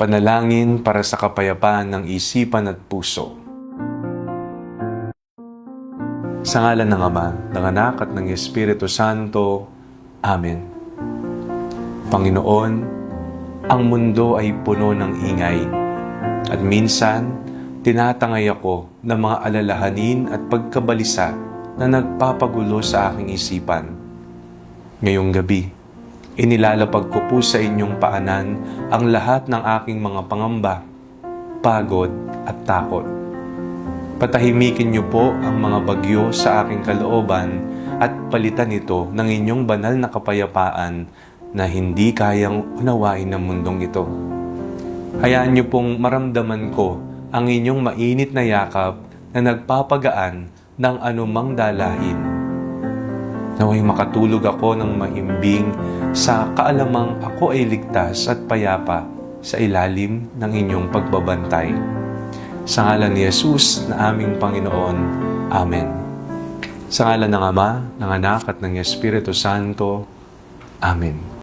Panalangin para sa kapayapaan ng isipan at puso. Sa ngalan ng Ama, ng Anak at ng Espiritu Santo. Amen. Panginoon, ang mundo ay puno ng ingay at minsan tinatangay ako ng mga alalahanin at pagkabalisa na nagpapagulo sa aking isipan. Ngayong gabi, inilalapag ko po sa inyong paanan ang lahat ng aking mga pangamba, pagod at takot. Patahimikin niyo po ang mga bagyo sa aking kalooban at palitan ito ng inyong banal na kapayapaan na hindi kayang unawain ng mundong ito. Hayaan niyo pong maramdaman ko ang inyong mainit na yakap na nagpapagaan ng anumang dalahin. Naway makatulog ako ng mahimbing sa kaalamang ako ay ligtas at payapa sa ilalim ng inyong pagbabantay. Sa ngalan ni Jesus na aming Panginoon. Amen. Sa ngalan ng Ama, ng Anak at ng Espiritu Santo. Amen.